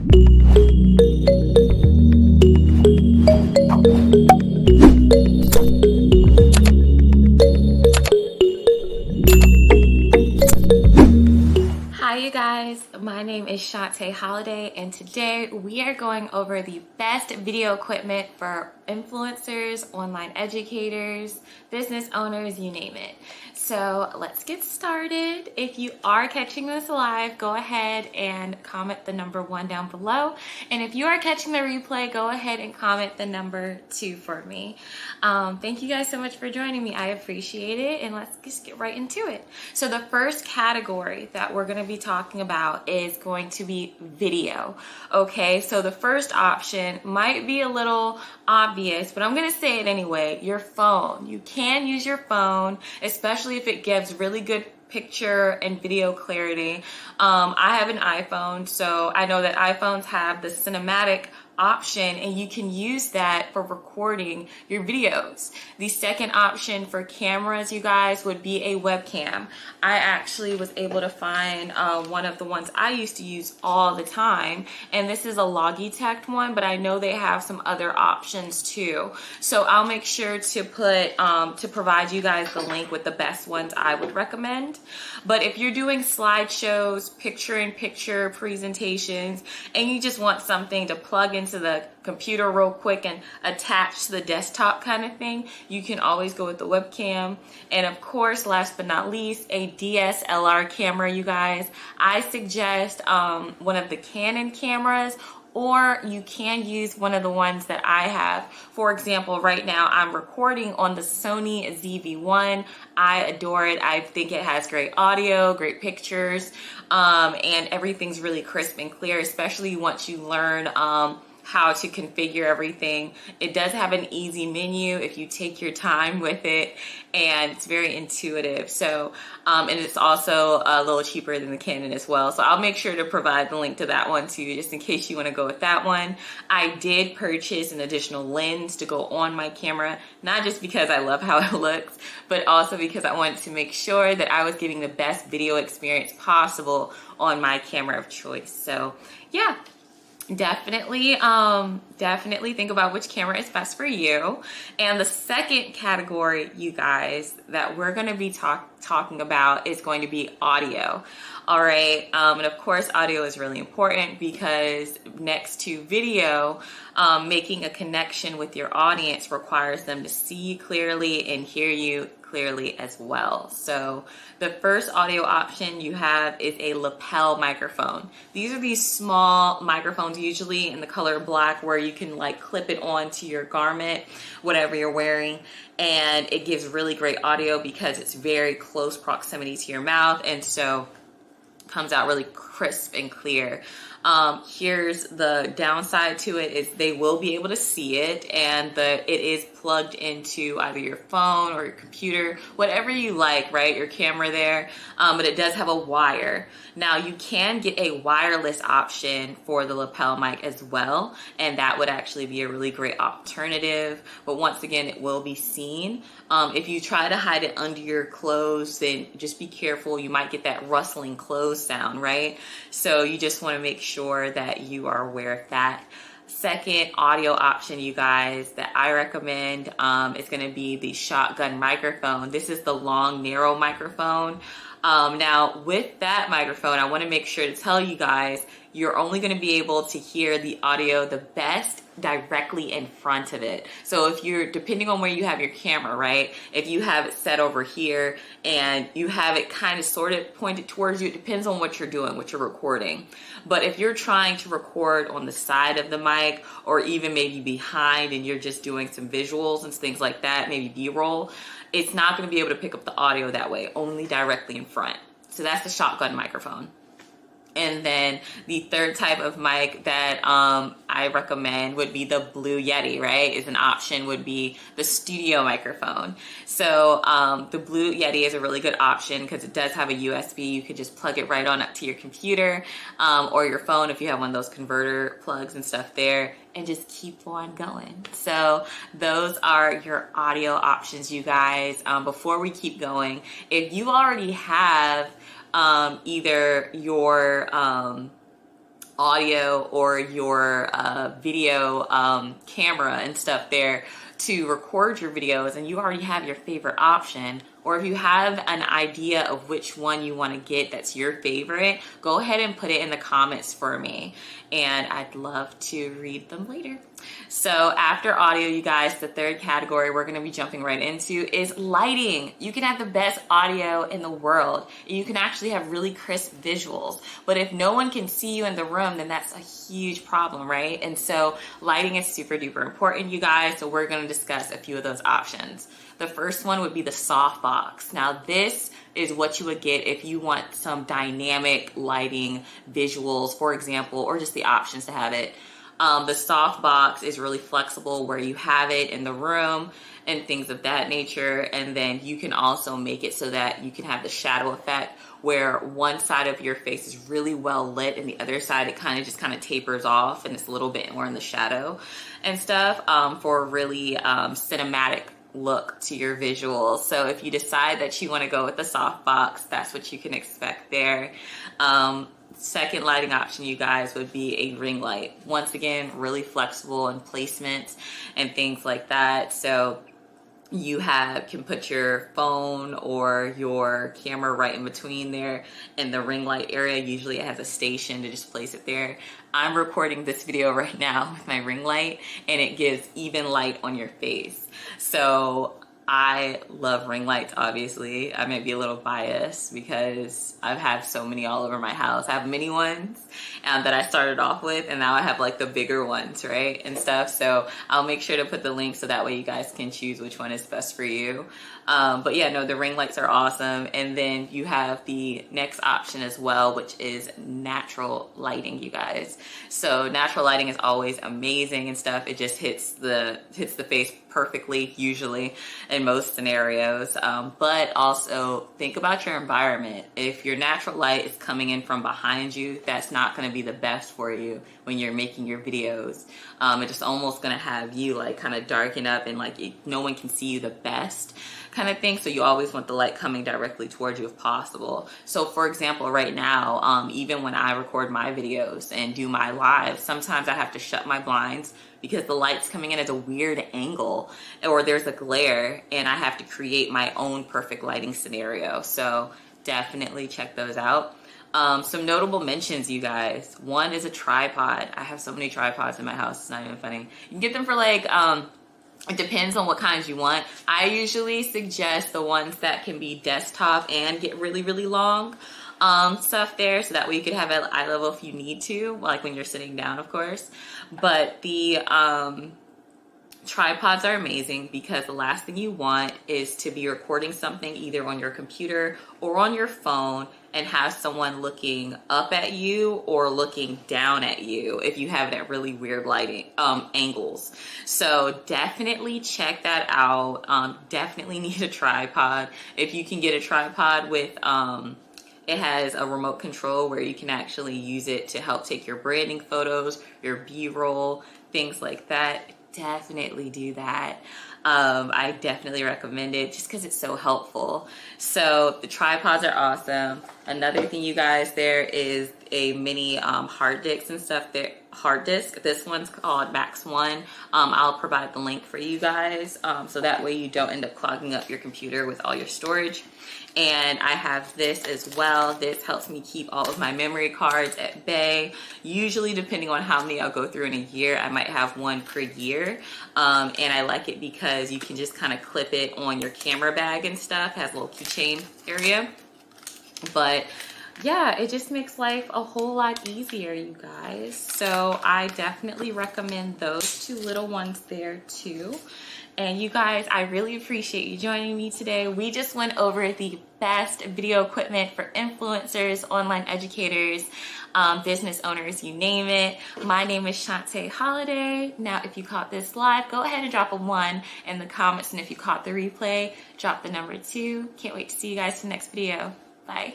Hi, you guys. My name is Shantae Holiday, and today we are going over the best video equipment for influencers, online educators, business owners, you name it. So let's get started. If you are catching this live, go ahead and comment the number 1 down below. And if you are catching the replay, go ahead and comment the number 2 for me. Thank you guys so much for joining me. I appreciate it. And let's just get right into it. So the first category that we're going to be talking about is going to be video. Okay, so the first option might be a little obvious, but I'm going to say it anyway. Your phone. You can use your phone, especially if it gives really good picture and video clarity. I have an iPhone, so I know that iPhones have the cinematic option, and you can use that for recording your videos. The second option for cameras, you guys, would be a webcam. I actually was able to find one of the ones I used to use all the time, and this is a Logitech one, but I know they have some other options too. So I'll make sure to put to provide you guys the link with the best ones I would recommend. But if you're doing slideshows, picture-in-picture presentations, and you just want something to plug into the computer real quick and attach to the desktop kind of thing, you can always go with the webcam. And of course, last but not least, a DSLR camera, you guys. I suggest one of the Canon cameras, or you can use one of the ones that I have. For example, right now I'm recording on the Sony ZV-1. I adore it. I think it has great audio, great pictures, and everything's really crisp and clear, especially once you learn how to configure everything. It does have an easy menu if you take your time with it, and it's very intuitive. So, and it's also a little cheaper than the Canon as well. So I'll make sure to provide the link to that one too, just in case you want to go with that one. I did purchase an additional lens to go on my camera, not just because I love how it looks, but also because I wanted to make sure that I was getting the best video experience possible on my camera of choice. So yeah. Definitely think about which camera is best for you. And the second category, you guys, that we're going to be talking about is going to be audio. All right. And of course, audio is really important because next to video, making a connection with your audience requires them to see you clearly and hear you clearly as well. So the first audio option you have is a lapel microphone. These are these small microphones, usually in the color black, where you can like clip it onto your garment, whatever you're wearing, and it gives really great audio because it's very close proximity to your mouth, and so comes out really crisp and clear. Here's the downside to it is they will be able to see it, and it is plugged into either your phone or your computer, whatever you like, right? Your camera there, but it does have a wire. Now you can get a wireless option for the lapel mic as well, and that would actually be a really great alternative, but once again, it will be seen. If you try to hide it under your clothes, then just be careful. You might get that rustling clothes sound, right? So you just want to make sure that you are aware of that. Second audio option, you guys, that I recommend is going to be the shotgun microphone. This is the long, narrow microphone. Now, with that microphone, I want to make sure to tell you guys, you're only going to be able to hear the audio the best directly in front of it. So if you're, depending on where you have your camera, right? If you have it set over here and you have it kind of sort of pointed towards you, it depends on what you're doing, what you're recording. But if you're trying to record on the side of the mic, or even maybe behind, and you're just doing some visuals and things like that, maybe B-roll, it's not going to be able to pick up the audio that way, only directly in front. So that's the shotgun microphone. And then the third type of mic that I recommend would be the Blue Yeti, right? Is an option, would be the studio microphone. So the Blue Yeti is a really good option because it does have a USB. You could just plug it right on up to your computer or your phone if you have one of those converter plugs and stuff there, and just keep on going. So those are your audio options, you guys. Before we keep going, if you already have either your audio or your video camera and stuff there to record your videos, and you already have your favorite option, or if you have an idea of which one you want to get that's your favorite, go ahead and put it in the comments for me, and I'd love to read them later. So after audio, you guys, the third category we're going to be jumping right into is lighting. You can have the best audio in the world. You can actually have really crisp visuals, but if no one can see you in the room, then that's a huge problem, right? And so lighting is super duper important, you guys, so we're going to discuss a few of those options. The first one would be the softbox. Now this is what you would get if you want some dynamic lighting visuals, for example, or just the options to have it. The softbox is really flexible where you have it in the room and things of that nature. And then you can also make it so that you can have the shadow effect where one side of your face is really well lit and the other side it kind of tapers off and it's a little bit more in the shadow and stuff, for a really cinematic look to your visuals. So if you decide that you want to go with the softbox, that's what you can expect there. Second lighting option, you guys, would be a ring light. Once again, really flexible in placement and things like that. So you can put your phone or your camera right in between there in the ring light area. Usually it has a station to just place it there. I'm recording this video right now with my ring light and it gives even light on your face. So I love ring lights, obviously. I might be a little biased because I've had so many all over my house. I have mini ones that I started off with, and now I have like the bigger ones, right, and stuff. So I'll make sure to put the link so that way you guys can choose which one is best for you. But yeah, no, the ring lights are awesome. And then you have the next option as well, which is natural lighting, you guys. So natural lighting is always amazing and stuff. It just hits the face perfectly, usually in most scenarios. But also think about your environment. If your natural light is coming in from behind you, that's not going to be the best for you when you're making your videos. It's just almost going to have you like kind of darken up and like no one can see you the best kind of thing. So you always want the light coming directly towards you if possible. So for example, right now, even when I record my videos and do my lives, sometimes I have to shut my blinds because the light's coming in at a weird angle or there's a glare and I have to create my own perfect lighting scenario. So definitely check those out. Some notable mentions, you guys. One is a tripod. I have so many tripods in my house, it's not even funny. You can get them for like, it depends on what kinds you want. I usually suggest the ones that can be desktop and get really, really long stuff there, so that way you could have it at eye level if you need to, like when you're sitting down, of course. But the tripods are amazing because the last thing you want is to be recording something either on your computer or on your phone and have someone looking up at you or looking down at you if you have that really weird lighting angles. So definitely check that out. Definitely need a tripod. If you can get a tripod with it has a remote control where you can actually use it to help take your branding photos, your B-roll, things like that. Definitely do that. I definitely recommend it just because it's so helpful. So the tripods are awesome. Another thing, you guys, there is a mini hard disk and stuff there. Hard disk. This one's called Max One. I'll provide the link for you guys so that way you don't end up clogging up your computer with all your storage. And I have this as well. This helps me keep all of my memory cards at bay. Usually, depending on how many I'll go through in a year, I might have one per year. And I like it because you can just kind of clip it on your camera bag and stuff. It has a little keychain area. But yeah, it just makes life a whole lot easier, you guys. So I definitely recommend those two little ones there too. And you guys, I really appreciate you joining me today. We just went over the best video equipment for influencers, online educators, business owners, you name it. My name is Shantae Holiday. Now, if you caught this live, go ahead and drop a 1 in the comments. And if you caught the replay, drop the number 2. Can't wait to see you guys in the next video. Bye.